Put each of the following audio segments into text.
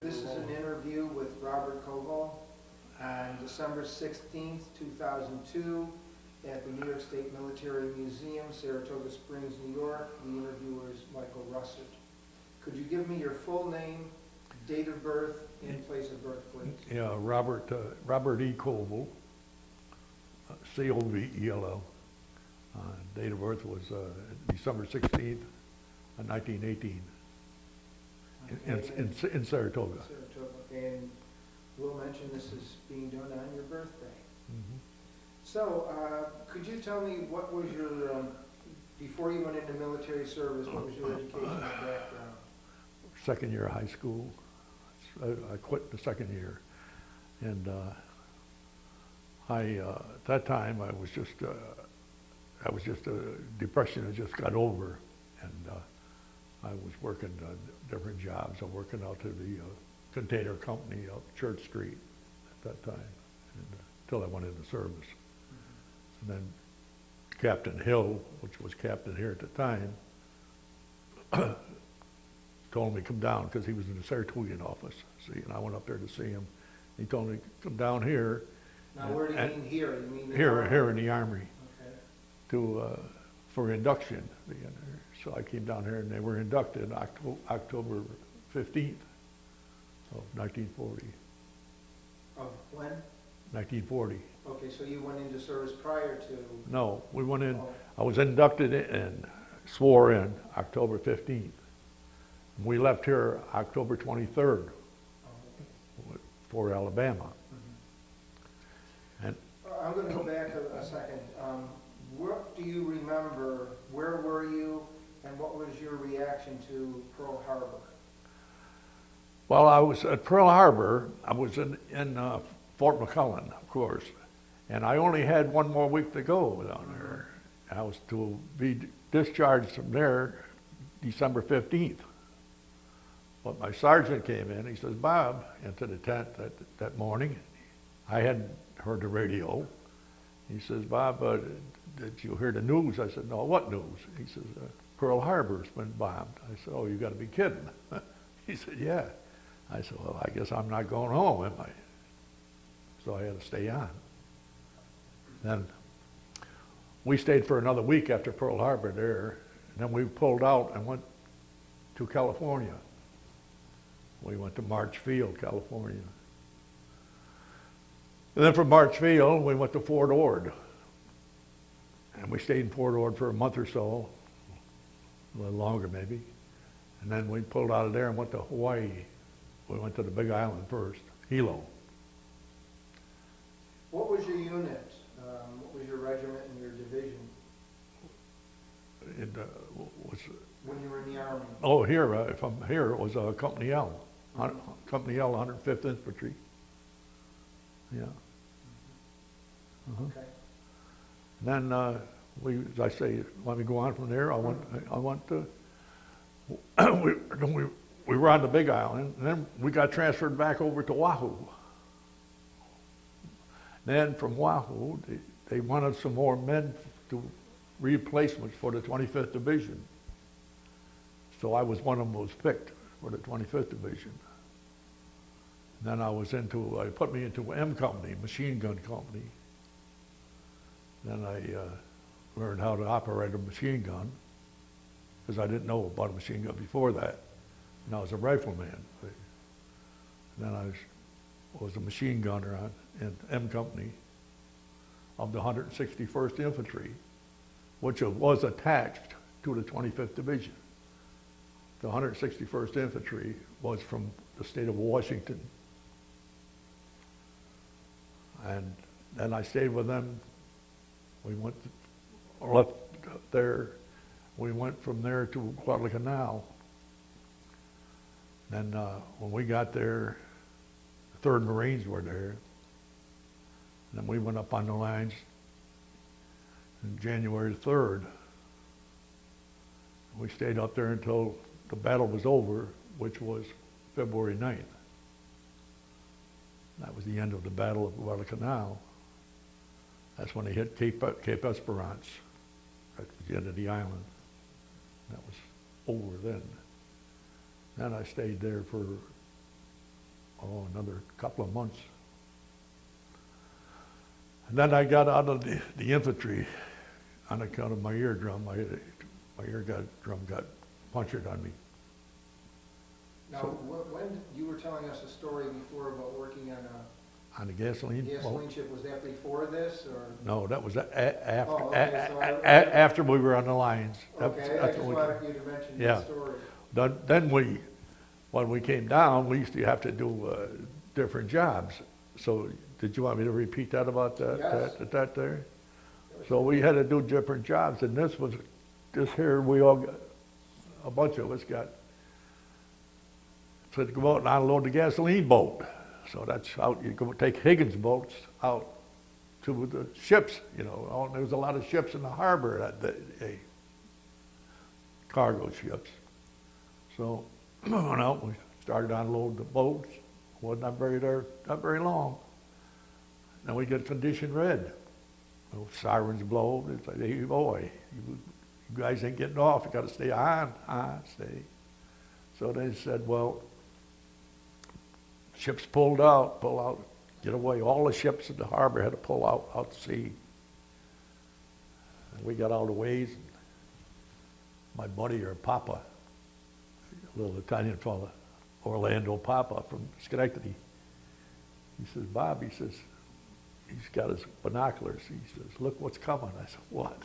This is an interview with Robert Covell on December 16th, 2002 at the New York State Military Museum, Saratoga Springs, New York. The interviewer is Michael Russert. Could you give me your full name, date of birth, and place of birth, please? Yeah, Robert E. Covell, C-O-V-E-L-L. Date of birth was December 16th, 1918, Okay, in Saratoga. Saratoga. And we'll mention this is being done on your birthday. Mm-hmm. So, could you tell me what was your, before you went into military service, what was your educational background? Second year of high school. I quit the second year. And at that time, I was just a depression I just got over. And I was working different jobs. I was working out to the container company up Church Street at that time, until I went into service. Mm-hmm. And then Captain Hill, which was captain here at the time, told me to come down because he was in the Saratoga office. See, and I went up there to see him. He told me to come down here. Now, where do you mean here? You mean here in the Army, okay. For induction. So I came down here and they were inducted October 15th of 1940. Of when? 1940. Okay, so you went into service prior to? No, we went in, Oh. I was inducted and swore in October 15th. We left here October 23rd for Alabama. Mm-hmm. And I'm going to go back a second. What do you remember? Where were you, and what was your reaction to Pearl Harbor? Well, I was at Pearl Harbor. I was in Fort McClellan, of course, and I only had one more week to go down there. I was to be discharged from there December 15th. But my sergeant came in. He says, "Bob," into the tent that morning. I hadn't heard the radio. He says, "Bob, did you hear the news?" I said, "No, what news?" He says, "Pearl Harbor's been bombed." I said, "Oh, you got to be kidding." He said, "Yeah." I said, "Well, I guess I'm not going home, am I?" So I had to stay on. Then we stayed for another week after Pearl Harbor there, and then we pulled out and went to California. We went to Marchfield, California. And then from Marchfield, we went to Fort Ord. And we stayed in Fort Ord for a month or so, a little longer maybe. And then we pulled out of there and went to Hawaii. We went to the Big Island first, Hilo. What was your unit? What was your regiment and your division? It was, when you were in the Army? Oh, here, if I'm here, it was Company L. Company L, 105th Infantry. Yeah. Uh-huh. Okay. Then as I say, let me go on from there. I went to. we were on the Big Island, and then we got transferred back over to Oahu. Then from Oahu, they wanted some more men to replacements for the 25th Division. So I was one of them was picked for the 25th Division. Then they put me into M Company, machine gun company. Then I learned how to operate a machine gun, because I didn't know about a machine gun before that. And I was a rifleman. Then I was a machine gunner in M Company of the 161st Infantry, which was attached to the 25th Division. The 161st Infantry was from the state of Washington. And then I stayed with them. We left there. We went from there to Guadalcanal. Then when we got there, the 3rd Marines were there. And then we went up on the lines on January 3rd. We stayed up there until the battle was over, which was February 9th. That was the end of the Battle of Guadalcanal. That's when they hit Cape Esperance. That was the end of the island. That was over then. Then I stayed there for another couple of months. And then I got out of the infantry on account of my eardrum. My eardrum got punctured on me. Now, when you were telling us a story before about working on the gasoline a boat. ship, was that before this, or? No, that was after we were on the lines. Okay, I just wanted you to mention yeah. that story. Then when we came down, we used to have to do different jobs. So did you want me to repeat that about that? Yes. That there? So we had to do different jobs, and this here, we all got, a bunch of us got to go out and unload the gasoline boat. So that's out, you go take Higgins boats out to the ships, you know. There was a lot of ships in the harbor that day, cargo ships. So went out, we started to unload the boats. Wasn't not very long. Then we get condition red. Sirens blow. It's like, hey boy, you guys ain't getting off. You got to stay on, stay. So they said, well, ships pull out, get away. All the ships in the harbor had to pull out to sea. And we got out of the ways. And my buddy, or Papa, a little Italian fella, Orlando Papa from Schenectady, he says, Bob, he says, he's got his binoculars. He says, look what's coming. I said, what?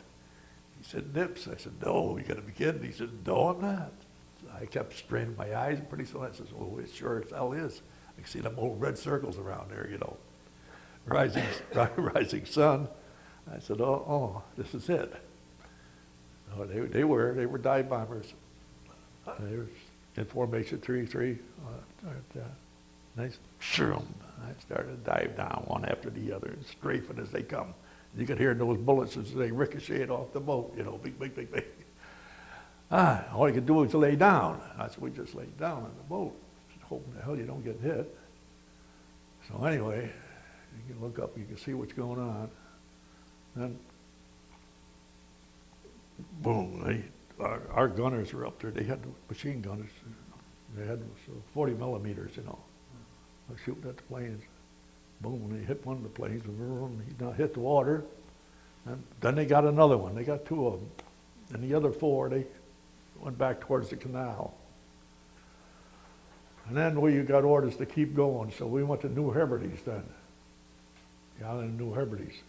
He said, nips. I said, no, you got to be kidding. He said, no, I'm not. I kept straining my eyes, and pretty soon I says, oh, it sure as hell is. I can see them old red circles around there, you know, rising sun. I said, oh, this is it. Oh, they were dive bombers. They were in formation 3-3. Nice. I started to dive down one after the other, and strafing as they come. You could hear those bullets as they ricocheted off the boat, you know, big, big, big, big. All you could do was lay down. So we just laid down on the boat, hoping the hell you don't get hit. So anyway, you can look up, you can see what's going on. Then, boom, our gunners were up there. They had machine gunners. They had 40 millimeters, you know, shooting at the planes. Boom, they hit one of the planes, he not hit the water. And then they got another one. They got two of them. And the other four, they went back towards the canal. And then we got orders to keep going, so we went to New Hebrides then. The island of New Hebrides.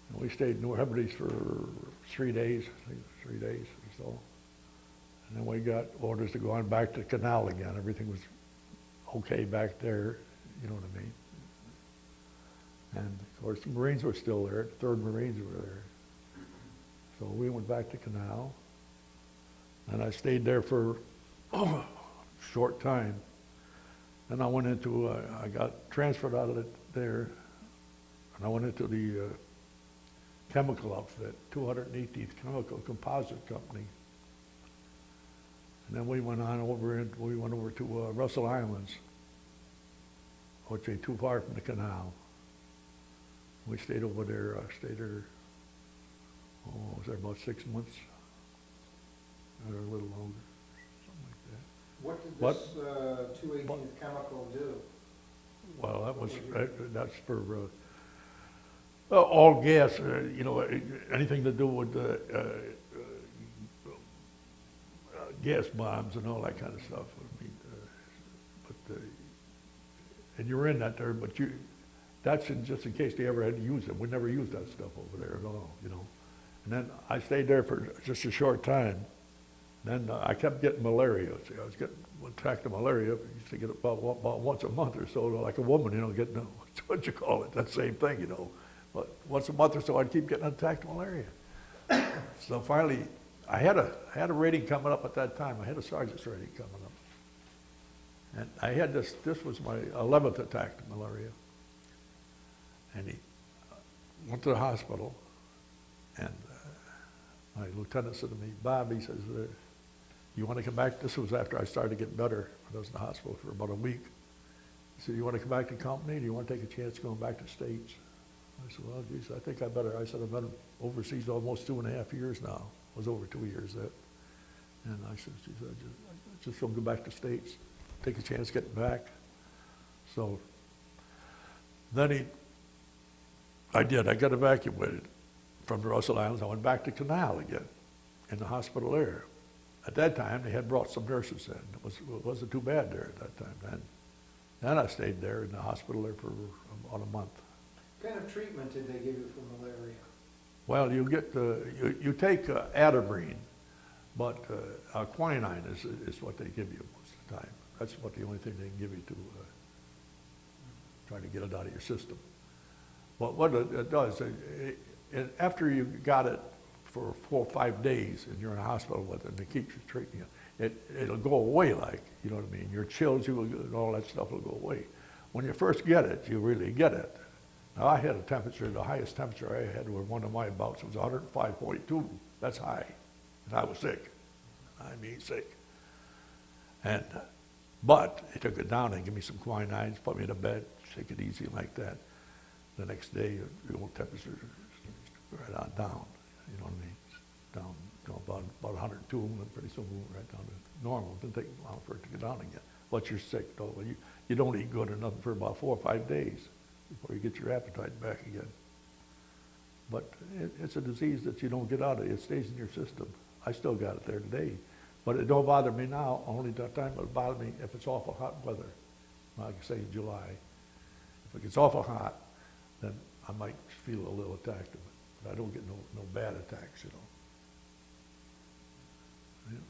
And we stayed in New Hebrides for 3 days, I think 3 days or so. And then we got orders to go on back to the canal again. Everything was okay back there, you know what I mean? And of course the Marines were still there, the 3rd Marines were there. So we went back to canal. And I stayed there for a short time. Then I went into, I got transferred out of there, and I went into the chemical outfit, 218th Chemical Composite Company. And then we went over to Russell Islands, which ain't too far from the canal. We stayed over there, was there about 6 months? Or a little longer, something like that. What did this 218th chemical do? Well, that's for all gas, you know, anything to do with gas bombs and all that kind of stuff. I mean, and you're in that there, but that's just in case they ever had to use it. We never used that stuff over there at all, you know. And then I stayed there for just a short time. Then I kept getting malaria. See, I was getting attacked with malaria. I used to get about once a month or so, like a woman, you know, getting, what you call it, that same thing, you know. But once a month or so, I'd keep getting attacked with malaria. So finally, I had a rating coming up at that time. I had a sergeant's rating coming up. And I had this was my 11th attack to malaria. And he went to the hospital, and my lieutenant said to me, Bob, he says, you want to come back? This was after I started to get better. I was in the hospital for about a week. He said, you want to come back to company? Do you want to take a chance going back to the States? I said, well, geez, I think I better. I said, I've been overseas almost 2.5 years now. It was over 2 years that. And I said, geez, I just don't go back to the States. Take a chance getting back. So then I got evacuated from the Russell Islands. I went back to Canal again, in the hospital there. At that time, they had brought some nurses in. It wasn't too bad there at that time. Then I stayed there in the hospital there for about a month. What kind of treatment did they give you for malaria? Well, you take Atabrine, but quinine is what they give you most of the time. That's what the only thing they can give you to try to get it out of your system. But what it does, after you got it for 4 or 5 days and you're in a hospital with it and they keep you treating you, it'll go away, like, you know what I mean? Your chills, and all that stuff will go away. When you first get it, you really get it. Now, I had a temperature, the highest temperature I had with one of my bouts was 105.2. That's high. And I was sick. I mean sick. But they took it down and gave me some quinines, put me in a bed, take it easy like that. The next day, your temperature right on down. You know what I mean? Down to about 102, and pretty soon we went right down to normal. It didn't take long for it to get down again. But you're sick, though. You don't eat good or nothing for about 4 or 5 days before you get your appetite back again. But it's a disease that you don't get out of. It stays in your system. I still got it there today. But it don't bother me now. Only that time it'll bother me if it's awful hot weather. Like I say, July. If it gets awful hot, then I might feel a little attack of it. But I don't get no bad attacks, you know. Yeah.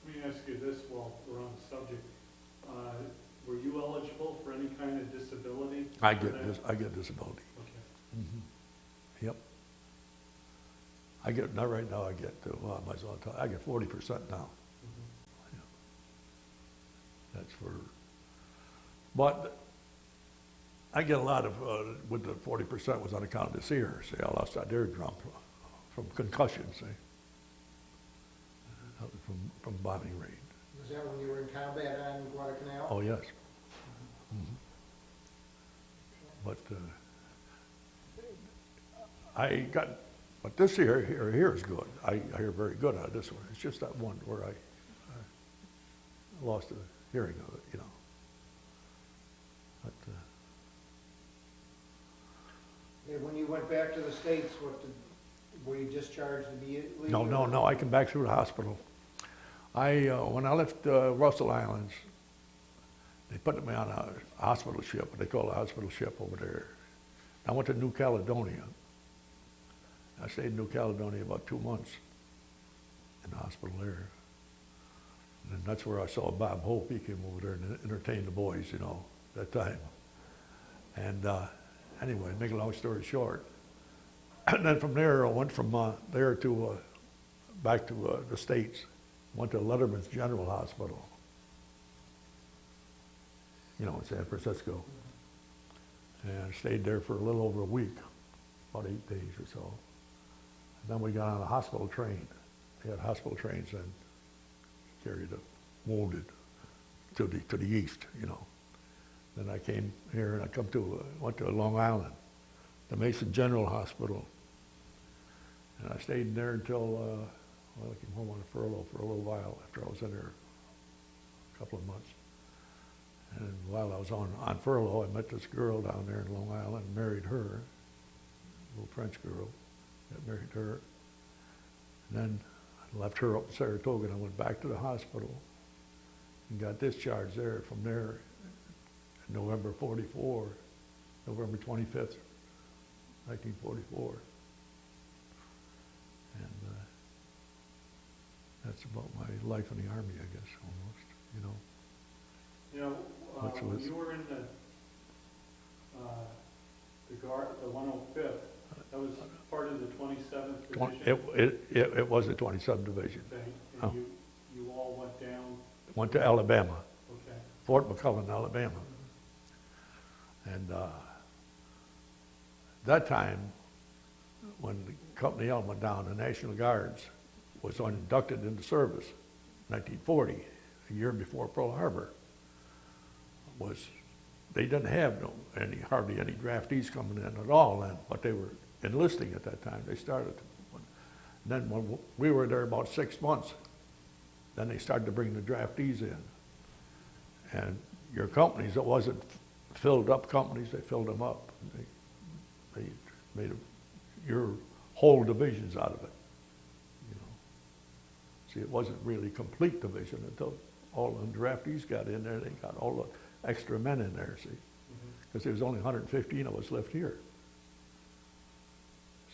Let me ask you this while we're on the subject. Were you eligible for any kind of disability? I get disability. Okay. Mm-hmm. Yep. Not right now, I get, well, I might as well tell you, I get 40% now. Mm-hmm. Yeah. That's for, but I get a lot of, with the 40% was on account of this ear. See, I lost that eardrum from concussion, see. From bombing raid. Was that when you were in combat on Guadalcanal? Oh, yes. Mm-hmm. But but this here is good. I hear very good out of this one. It's just that one where I lost the hearing of it, you know. But, Yeah, when you went back to the States, were you discharged immediately? no, I came back through the hospital. When I left Russell Islands, they put me on a hospital ship, what they call a hospital ship over there. I went to New Caledonia. I stayed in New Caledonia about 2 months in the hospital there. And that's where I saw Bob Hope. He came over there and entertained the boys, you know, that time. And anyway, make a long story short. And then from there, I went from there to back to the States. Went to Letterman's General Hospital, you know, in San Francisco. And I stayed there for a little over a week, about 8 days or so. And then we got on a hospital train. They had hospital trains and carried the wounded to the east, you know. Then I came here and went to Long Island, the Mason General Hospital. And I stayed there until, I came home on a furlough for a little while after I was in there a couple of months. And while I was on furlough, I met this girl down there in Long Island and married her, a little French girl. I married her. And then I left her up in Saratoga and I went back to the hospital and got discharged there. From there, in November 44, November 25th, 1944. And that's about my life in the Army, I guess, almost, you know. You know, when you were in the Guard, the 105th, that was part of the 27th Division? It was the 27th Division. Okay, and Oh. you all went down? Went to Alabama, Okay. Fort McClellan, Alabama. And that time, when the Company L went down, the National Guards was inducted into service, 1940, a year before Pearl Harbor. They didn't have hardly any draftees coming in at all then, but they were enlisting at that time. They started. And then when we were there about 6 months, then they started to bring the draftees in. And your companies, it wasn't filled up companies, they filled them up. They made your whole divisions out of it, you know. See, it wasn't really complete division until all the draftees got in there, they got all the extra men in there, see? Because there was only 115 of us left here.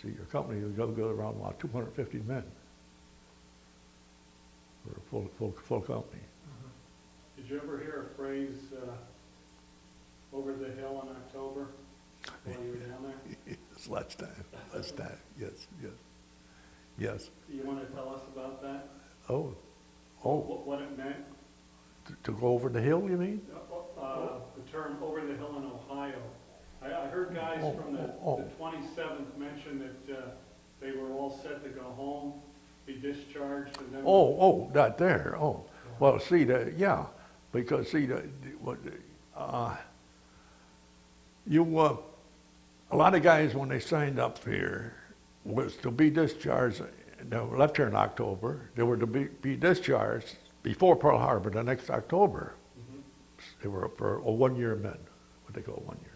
See, your company would go around about 250 men for a full company. Did you ever hear a phrase, over the hill in October, while you were down there? It's last time, yes. You want to tell us about that? Oh, What it meant? to go over the hill, you mean? The term over the hill in Ohio. I heard guys from the 27th mention that they were all set to go home, be discharged, and then... That there, Well, see, yeah, because see, a lot of guys, when they signed up here, was to be discharged, they left here in October, they were to be discharged before Pearl Harbor the next October. They were for a 1-year men, what they call 1 year.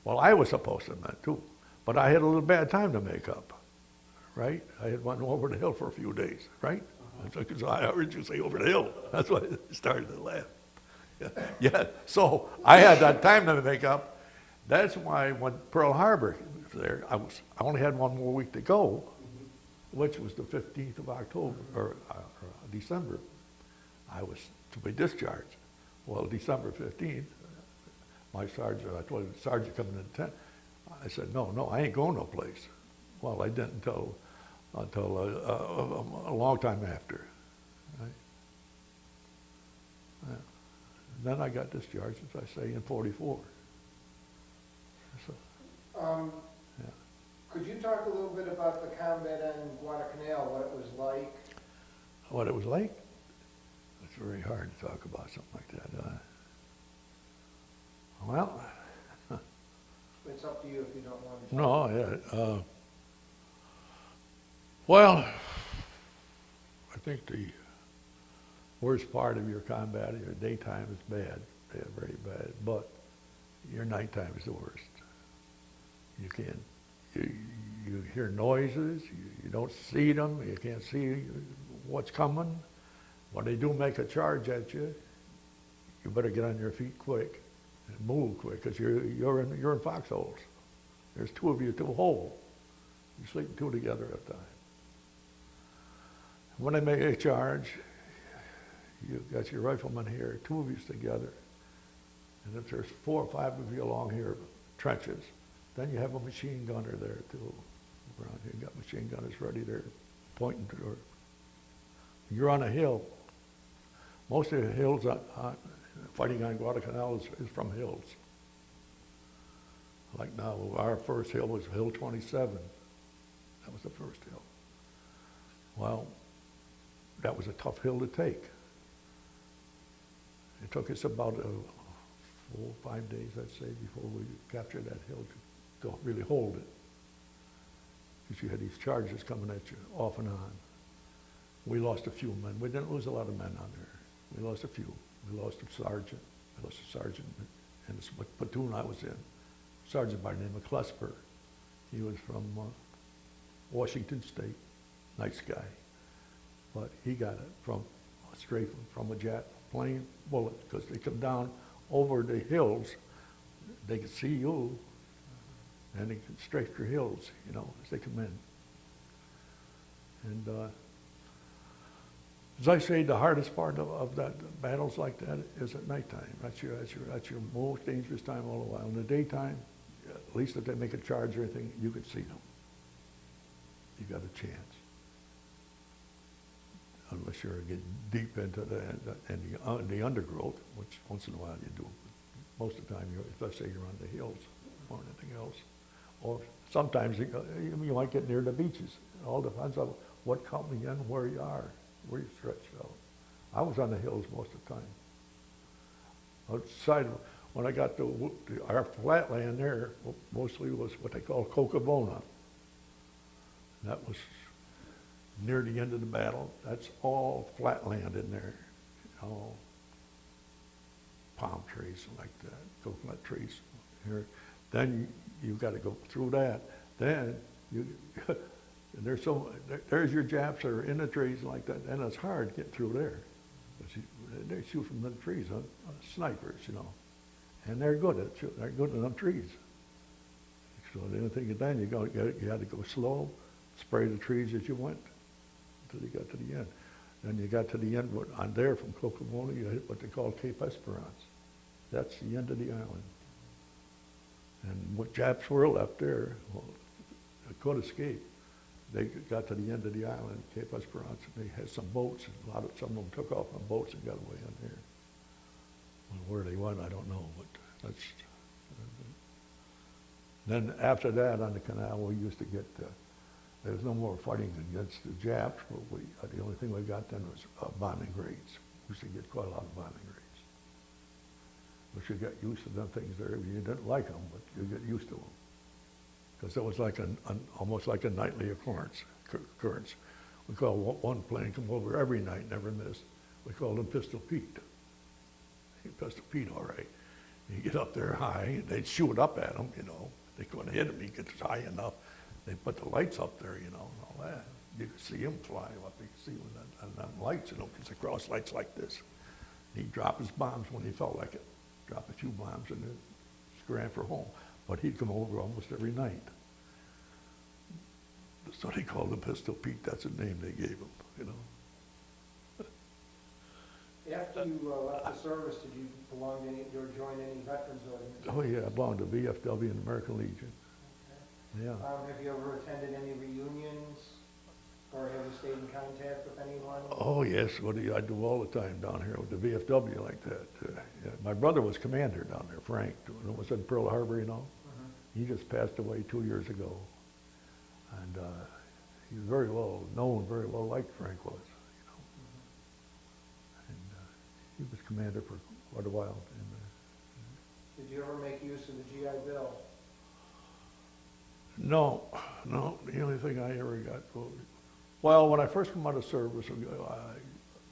Well, I was supposed to men too, but I had a little bad time to make up, right? I had went over the hill for a few days, right? So I heard you say over the hill. That's why I started to laugh. Yeah, so I had that time to make up. That's why when Pearl Harbor was there, I only had 1 more week to go, which was the 15th of October, or December. I was to be discharged. Well, December 15th, my sergeant, I told the sergeant coming in tent, I said, no, I ain't going no place. Well, I didn't until a long time after. Right? Yeah. Then I got discharged, as I say, in 44. So, yeah. Could you talk a little bit about the combat on Guadalcanal, what it was like? What it was like? It's very hard to talk about something like that. Well, It's up to you if you don't want to talk. no, yeah. Well, I think the worst part of your combat, your daytime is bad, very bad, but your nighttime is the worst. You can't, you hear noises, you don't see them, you can't see what's coming. When they do make a charge at you, you better get on your feet quick and move quick, because you're in foxholes. There's 2 of you to a hole. You sleep 2 together at a time. When they make a charge, you've got your riflemen here, 2 of you together, and if there's 4 or 5 of you along here, trenches, then you have a machine gunner there too. Around here, you got machine gunners ready there, pointing to her. You're on a hill. Most of the hills fighting on Guadalcanal is from hills. Like now, our first hill was Hill 27. That was the first hill. Well, that was a tough hill to take. It took us about 4 or 5 days, I'd say, before we captured that hill to really hold it. Because you had these charges coming at you off and on. We lost a few men. We didn't lose a lot of men on there. We lost a few. We lost a sergeant. I lost a sergeant in the platoon I was in. Sergeant by the name of Klesper. He was from Washington State. Nice guy. But he got it straight from a jet plane bullet, because they come down over the hills. They could see you, and they could strafe your hills, you know, as they come in. And as I say, the hardest part of that battles like that is at nighttime. That's your most dangerous time all the while. In the daytime, at least if they make a charge or anything, you could see them. You got a chance. Unless you're getting deep into the undergrowth, which once in a while you do. Most of the time, let's say you're on the hills or anything else. Or sometimes you might get near the beaches. It all depends on what company and where you are, where you stretch out. I was on the hills most of the time. Outside, when I got to our flatland there, mostly was what they call Cocavona. That was near the end of the battle. That's all flat land in there. palm trees like that, coconut trees here. Then you got to go through that. Then there's your Japs that are in the trees like that, and it's hard to get through there. They shoot from the trees, snipers, you know, and they're good at shooting. They're good at them trees. So the only thing then you had to go slow, spray the trees as you went until you got to the end. Then you got to the end on there from Cocomona, you hit what they call Cape Esperance. That's the end of the island. And what Japs were left there, well, they could escape. They got to the end of the island, Cape Esperance, and they had some boats. Some of them took off on boats and got away on there. Well, where they went, I don't know, but that's. Then after that, on the canal, we used to get. There was no more fighting against the Japs, but the only thing we got then was bombing raids. We used to get quite a lot of bombing raids. But you got used to them things there. You didn't like them, but you get used to them. Because it was like almost like a nightly occurrence. We called one plane come over every night, never missed. We called him Pistol Pete. Pistol Pete, all right. You get up there high, and they'd shoot up at him, you know. They couldn't hit him. He gets high enough. They put the lights up there, you know, and all that. You could see him fly up. You could see them lights, you know, because they cross lights like this. He'd drop his bombs when he felt like it. Drop a few bombs and then scram for home. But he'd come over almost every night. So they called him Pistol Pete. That's the name they gave him, you know. After you left the service, did you belong to any, or join any veterans organizations? Oh yeah, I belonged to VFW and American Legion. Okay. Yeah. Have you ever attended any reunions, or have you stayed in contact with anyone? Oh yes, I do all the time down here with the VFW like that. Yeah. My brother was commander down there, Frank. It was in Pearl Harbor, you know. He just passed away 2 years ago, and he was very well known, very well liked. Frank was, you know. And he was commander for quite a while. Did you ever make use of the GI Bill? No. The only thing I ever got, well, when I first came out of service,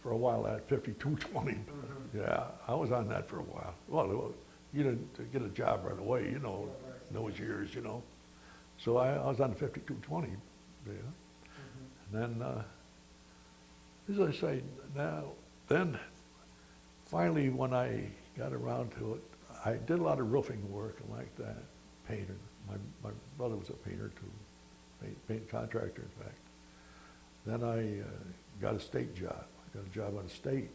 for a while I had 5220. Yeah, I was on that for a while. Well, you didn't get a job right away, you know, those years, you know. So I was on the 5220 there. And then, as I say, then finally when I got around to it, I did a lot of roofing work and like that, painter. My brother was a painter too, paint contractor in fact. Then I got a state job. I got a job on the state.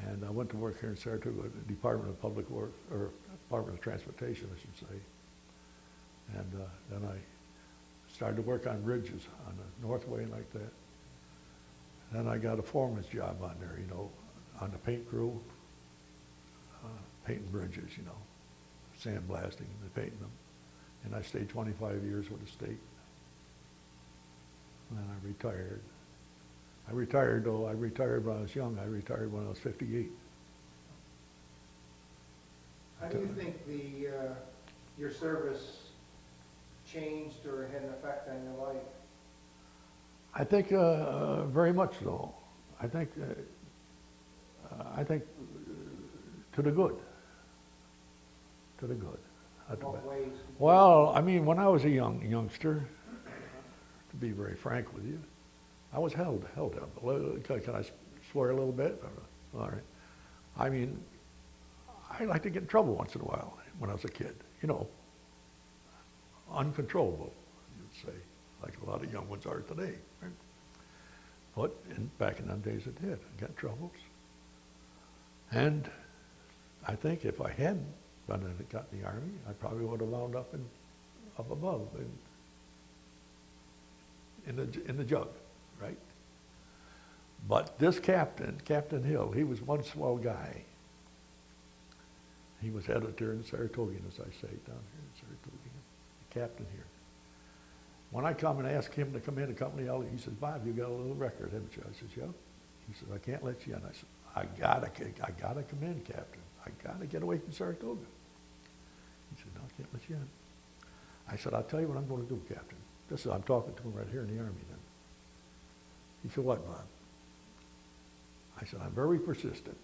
And I went to work here in Saratoga, the Department of Public Works, or Department of Transportation, I should say. And then I started to work on bridges on the Northway like that. Then I got a foreman's job on there, you know, on the paint crew, painting bridges, you know, sandblasting and painting them. And I stayed 25 years with the state. And then I retired. I retired when I was young. I retired when I was 58. How do you think your service changed or had an effect on your life? I think very much so. I think to the good. To the good. Not the What bad. ways? Well, I mean, when I was a youngster, to be very frank with you, I was held up. Can I swear a little bit? All right. I mean, I like to get in trouble once in a while when I was a kid. You know, uncontrollable, you'd say, like a lot of young ones are today. Right? But back in them days, it did. I got in troubles. And I think if I hadn't got in the Army, I probably would have wound up above in the jug, right? But this Captain Hill, he was one swell guy. He was editor in Saratoga, as I say, down here in Saratoga, the captain here. When I come and ask him to come in to company, he says, "Bob, you got a little record, haven't you?" I says, "Yeah." He says, "I can't let you in." I said, I gotta come in, Captain. I gotta get away from Saratoga." He said, "No, I can't let you in." I said, "I'll tell you what I'm going to do, Captain." I'm talking to him right here in the Army then. He said, "What, Bob?" I said, "I'm very persistent.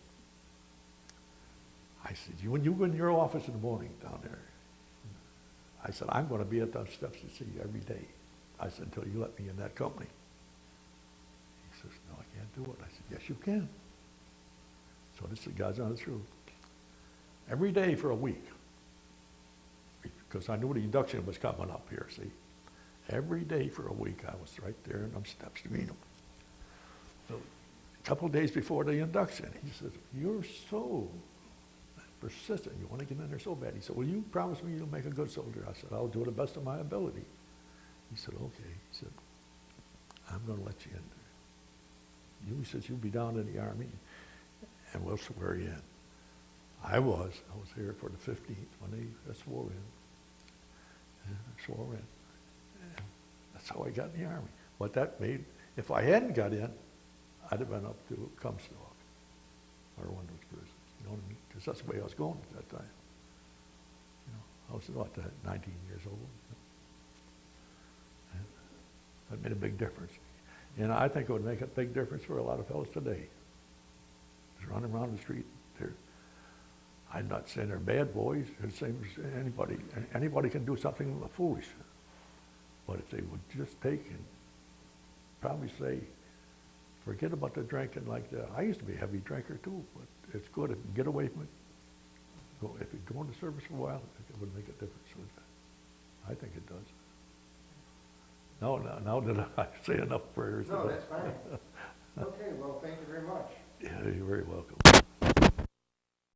I said, when you go in your office in the morning down there, I said, I'm going to be at those steps to see you every day. I said, until you let me in that company. He says, no, I can't do it. I said, yes, you can. So this is God's honest truth. Every day for a week, because I knew the induction was coming up here, see. Every day for a week, I was right there in them steps to meet him. So a couple of days before the induction, he says, you're so persistent. You want to get in there so bad. He said, will you promise me you'll make a good soldier? I said, I'll do the best of my ability. He said, okay. He said, I'm going to let you in there. He says, you'll be down in the Army, and we'll swear you in. I was here for the 15th when they swore in. And I swore in. And that's how I got in the Army. What that made, if I hadn't got in, I'd have been up to Comstock or one of those prisons. You know what I mean? Because that's the way I was going at that time. You know, I was about 19 years old. And that made a big difference. And I think it would make a big difference for a lot of fellas today. Just running around the street. I'm not saying they're bad boys. They're the same as anybody. Anybody can do something foolish. But if they would just take and probably say, forget about the drinking like that. I used to be a heavy drinker too, but it's good if you get away from it. If you go into service for a while, it would make a difference with that. I think it does. Now did I say enough prayers? No, that's fine. Okay, well, thank you very much. Yeah, you're very welcome.